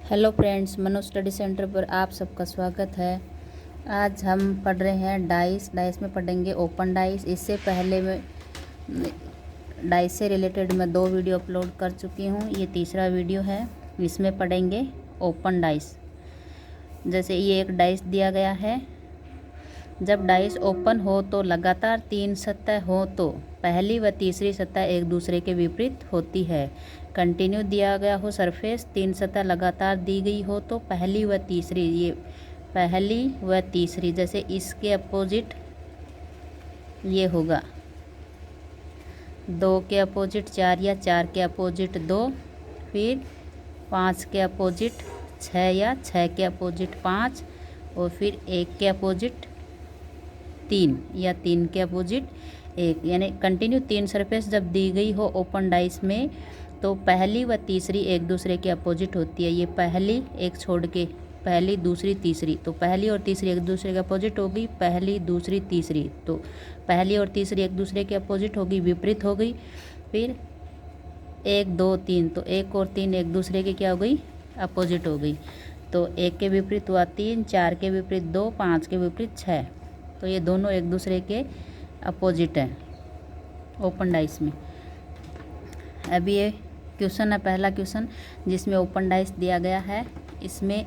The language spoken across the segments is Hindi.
Hello friends, Manoj study centre पर आप सबका स्वागत है। आज हम पढ़ रहे हैं डाइस में पढ़ेंगे ओपन डाइस। इससे पहले मैं डाइस से रिलेटेड मैं 2 वीडियो अपलोड कर चुकी हूँ। ये तीसरा वीडियो है। इसमें पढ़ेंगे ओपन डाइस। जैसे ये एक डाइस दिया गया है। जब डाइस ओपन हो तो लगातार 3 सतह हो तो पहली व तीसरी सतह एक दूसरे के विपरीत होती है। कंटिन्यू दिया गया हो सरफेस, 3 सतह लगातार दी गई हो तो पहली व तीसरी, ये पहली व तीसरी, जैसे इसके अपोजिट ये होगा 2 के अपोजिट 4 या 4 के अपोजिट 2, फिर 5 के अपोजिट 6 या 6 के अपोजिट 5, और फिर 1 के अपोजिट 3 या 3 के अपोजिट 1। यानी कंटिन्यू 3 सरफेस जब दी गई हो ओपन डाइस में तो पहली व तीसरी एक दूसरे के अपोजिट होती है। ये पहली एक छोड़ के पहली दूसरी तीसरी, तो पहली और तीसरी एक दूसरे के अपोजिट होगी। पहली दूसरी तीसरी, तो पहली और तीसरी एक दूसरे के अपोजिट होगी, विपरीत हो गई। फिर 1 2 3, तो 1 और 3 एक दूसरे के क्या हो गई, अपोजिट हो गई। तो 1 के विपरीत हुआ 3, 4 के विपरीत 2, 5 के विपरीत 6, तो ये दोनों एक दूसरे के अपोजिट हैं ओपन डाइस में। अभी ये क्वेश्चन है, पहला क्वेश्चन जिसमें ओपन डाइस दिया गया है। इसमें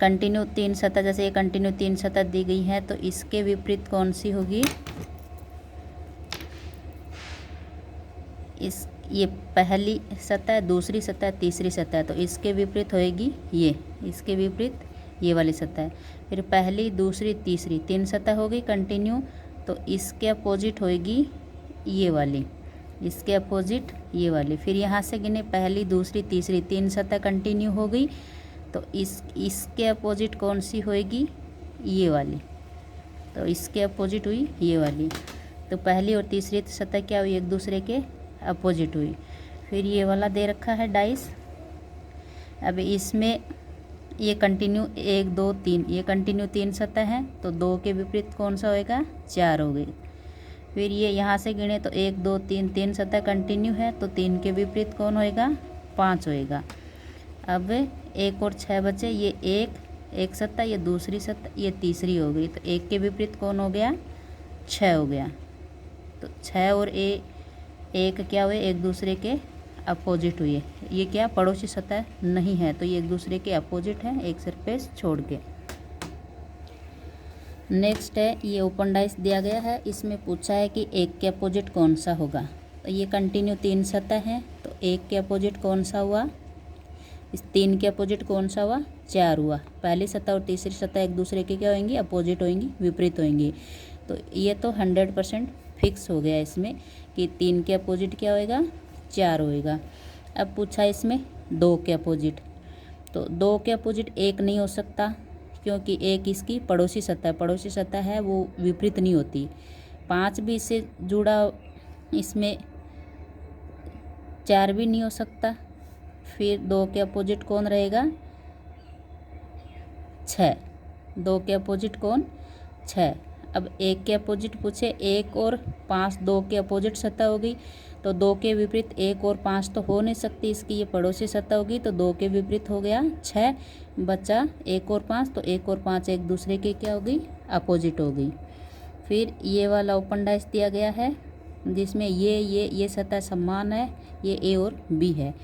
कंटिन्यू 3 सतह, जैसे ये कंटिन्यू 3 सतह दी गई है तो इसके विपरीत कौन सी होगी, ये पहली सतह, दूसरी सतह, तीसरी सतह, तो इसके विपरीत होएगी ये, इसके विपरीत ये वाली सतह। फिर पहली दूसरी तीसरी 3 सतह होगी कंटिन्यू, तो इसके अपोजिट होएगी ये वाली, इसके अपोजिट ये वाली। फिर यहाँ से गिने पहली दूसरी तीसरी 3 सतह कंटिन्यू हो गई, तो इसके अपोजिट कौन सी होएगी, ये वाली, तो इसके अपोजिट हुई ये वाली। तो पहली और तीसरी सतह क्या हुई, एक दूसरे के अपोजिट हुई। फिर ये वाला दे रखा है डाइस। अब इसमें ये कंटिन्यू 1 2 3, ये कंटिन्यू 3 सतह है, तो 2 के विपरीत कौन सा होएगा, 4 हो गई। फिर ये यहाँ से गिने तो 1 2 3, 3 सतह कंटिन्यू है, तो 3 के विपरीत कौन होएगा, 5 होएगा। अब 1 और 6 बचे, ये एक सतह, ये दूसरी सतह, ये तीसरी हो गई, तो 1 के विपरीत कौन हो गया, 6 हो गया। तो 6 और 1 क्या हुए, एक दूसरे के अपोजिट हुए। ये क्या पड़ोसी सतह नहीं है, तो ये एक दूसरे के अपोजिट है एक सरफेस छोड़ के। नेक्स्ट है, ये ओपन डाइस दिया गया है। इसमें पूछा है कि 1 के अपोजिट कौन सा होगा। तो ये कंटिन्यू 3 सतह है, तो 1 के अपोजिट कौन सा हुआ, इस 3 के अपोजिट कौन सा हुआ, 4 हुआ। पहली सतह और तीसरी सतह एक दूसरे के क्या होंगी, अपोजिट होंगी, विपरीत होंगी। तो ये तो 100% फिक्स हो गया इसमें कि 3 के अपोजिट क्या होएगा, 4 होएगा। अब पूछा इसमें 2 के अपोजिट, तो 2 के अपोजिट 1 नहीं हो सकता, क्योंकि 1 इसकी पड़ोसी सतह है, वो विपरीत नहीं होती। 5 भी इससे जुड़ा, इसमें 4 भी नहीं हो सकता। फिर 2 के अपोजिट कौन रहेगा, 6, 2 के अपोजिट कौन, 6। अब 1 के अपोजिट पूछे, 1 और 5 2 के अपोजिट सतह हो गई, तो 2 के विपरीत 1 और 5 तो हो नहीं सकती, इसकी ये पड़ोसी सतह होगी, तो 2 के विपरीत हो गया 6, बचा 1 और 5, तो 1 और 5 एक दूसरे के क्या हो गई, अपोजिट हो गई। फिर ये वाला ओपन डाइस दिया गया है जिसमें ये सतह समान है, ये ए और बी है।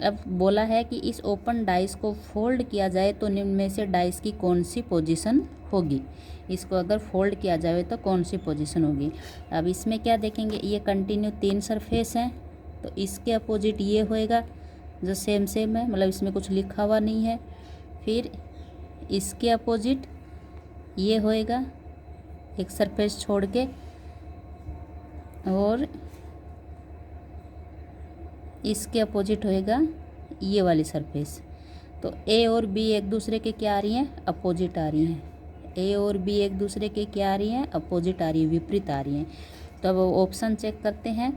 अब बोला है कि इस ओपन डाइस को फोल्ड किया जाए तो निम्न में से डाइस की कौन सी पोजीशन होगी। इसको अगर फोल्ड किया जाए तो कौन सी पोजीशन होगी। अब इसमें क्या देखेंगे, ये कंटिन्यू 3 सरफेस हैं, तो इसके अपोजिट ये होएगा जो सेम है, मतलब इसमें कुछ लिखा हुआ नहीं है। फिर इसके अपोजिट ये होएगा एक सरफेस छोड़ के, और इसके अपोजिट होएगा ये वाली सरफेस। तो ए और बी एक दूसरे के क्या आ रही हैं, अपोजिट आ रही हैं। ए और बी एक दूसरे के क्या आ रही हैं, अपोजिट आ रही है, विपरीत आ रही हैं। तो अब ऑप्शन चेक करते हैं।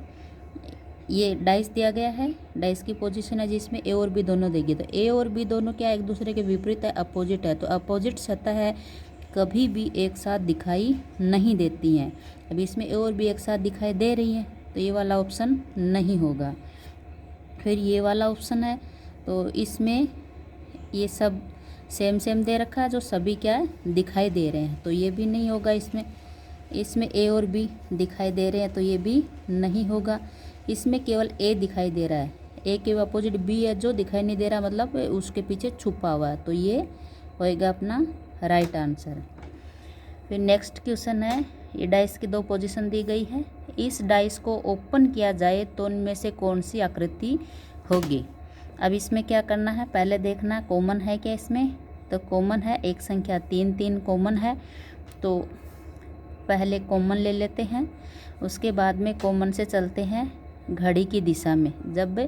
ये डाइस दिया गया है, डाइस की पोजीशन है जिसमें ए और बी दोनों देगी, तो ए और बी दोनों क्या एक दूसरे के विपरीत है, अपोजिट है। तो अपोजिट सतह है कभी भी एक साथ दिखाई नहीं देती हैं। अब इसमें ए और बी एक साथ दिखाई दे रही हैं, तो ये वाला ऑप्शन नहीं होगा। फिर ये वाला ऑप्शन है, तो इसमें ये सब सेम सेम दे रखा है, जो सभी क्या है दिखाई दे रहे हैं, तो ये भी नहीं होगा। इसमें ए और बी दिखाई दे रहे हैं, तो ये भी नहीं होगा। इसमें केवल ए दिखाई दे रहा है, ए के अपोजिट बी है जो दिखाई नहीं दे रहा, मतलब उसके पीछे छुपा हुआ है, तो ये होएगा अपना राइट आंसर। फिर नेक्स्ट क्वेश्चन है, ये डाइस की 2 पोजीशन दी गई है, इस डाइस को ओपन किया जाए तो उनमें से कौन सी आकृति होगी। अब इसमें क्या करना है, पहले देखना कॉमन है क्या इसमें, तो कॉमन है एक संख्या 3 3 कॉमन है, तो पहले कॉमन ले लेते हैं। उसके बाद में कॉमन से चलते हैं घड़ी की दिशा में। जब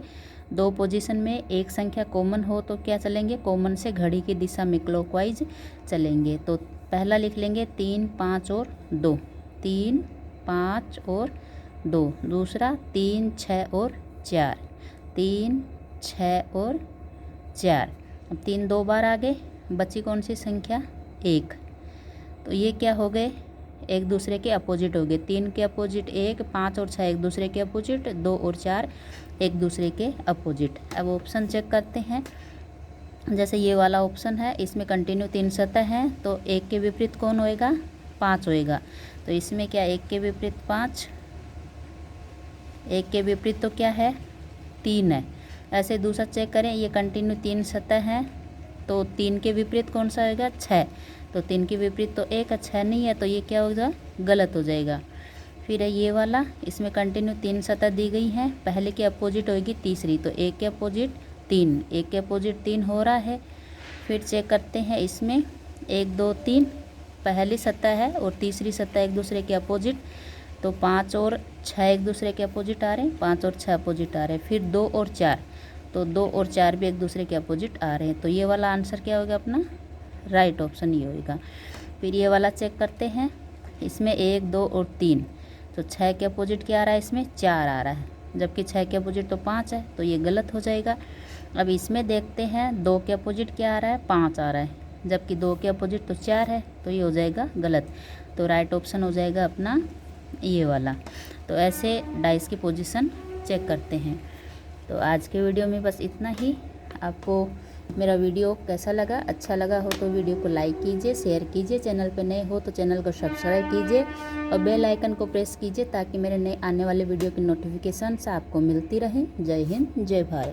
2 पोजीशन में एक संख्या कॉमन हो तो क्या चलेंगे, कॉमन से घड़ी की दिशा में क्लॉकवाइज चलेंगे। तो पहला लिख लेंगे 3 5 और 2, 3 5 और 2। दूसरा 3 6 और 4, 3 6 और 4। अब 3 2 बार आ गए, बची कौन सी संख्या 1। तो ये क्या हो गए, एक दूसरे के अपोजिट हो गए। 3 के अपोजिट 1, 5 और 6 एक दूसरे के अपोजिट, 2 और 4 एक दूसरे के अपोजिट। अब ऑप्शन चेक करते हैं। जैसे ये वाला ऑप्शन है, इसमें कंटिन्यू 3 सतह हैं, तो 1 के विपरीत कौन होएगा, 5 होएगा। तो इसमें क्या 1 के विपरीत 5, 1 के विपरीत तो क्या है 3 है। ऐसे दूसरा चेक करें, ये कंटिन्यू 3 सतह हैं, तो 3 के विपरीत कौन सा होएगा 6, तो 3 के विपरीत तो 1 है, 6 नहीं है, तो ये क्या होगा गलत हो जाएगा। फिर है ये वाला, इसमें कंटिन्यू 3 सतह दी गई हैं, पहले के अपोजिट होगी तीसरी, तो 1 के अपोजिट 3, 1 के अपोजिट 3 हो रहा है। फिर चेक करते हैं इसमें 1 2 3 पहली सतह है और तीसरी सतह एक दूसरे के अपोजिट, तो 5 और 6 एक दूसरे के अपोजिट आ रहे हैं, 5 और 6 अपोजिट आ रहे हैं। फिर 2 और 4, तो 2 और 4 भी एक दूसरे के अपोजिट आ रहे हैं, तो ये वाला आंसर क्या होगा अपना राइट ऑप्शन ये होगा। फिर ये वाला चेक करते हैं, इसमें 1 2 और 3, तो 6 के अपोजिट क्या आ रहा है, इसमें 4 आ रहा है, जबकि 6 के अपोजिट तो 5 है, तो ये गलत हो जाएगा। अब इसमें देखते हैं 2 के अपोजिट क्या आ रहा है, 5 आ रहा है, जबकि 2 के अपोजिट तो 4 है, तो ये हो जाएगा गलत। तो राइट ऑप्शन हो जाएगा अपना ये वाला। तो ऐसे डाइस की पोजीशन चेक करते हैं। तो आज के वीडियो में बस इतना ही। आपको मेरा वीडियो कैसा लगा, अच्छा लगा हो तो वीडियो को लाइक कीजिए, शेयर कीजिए, चैनल पे नए हो तो चैनल को सब्सक्राइब कीजिए और बेल आइकन को प्रेस कीजिए ताकि मेरे नए आने वाले वीडियो की नोटिफिकेशंस आपको मिलती रहें। जय हिंद, जय भारत।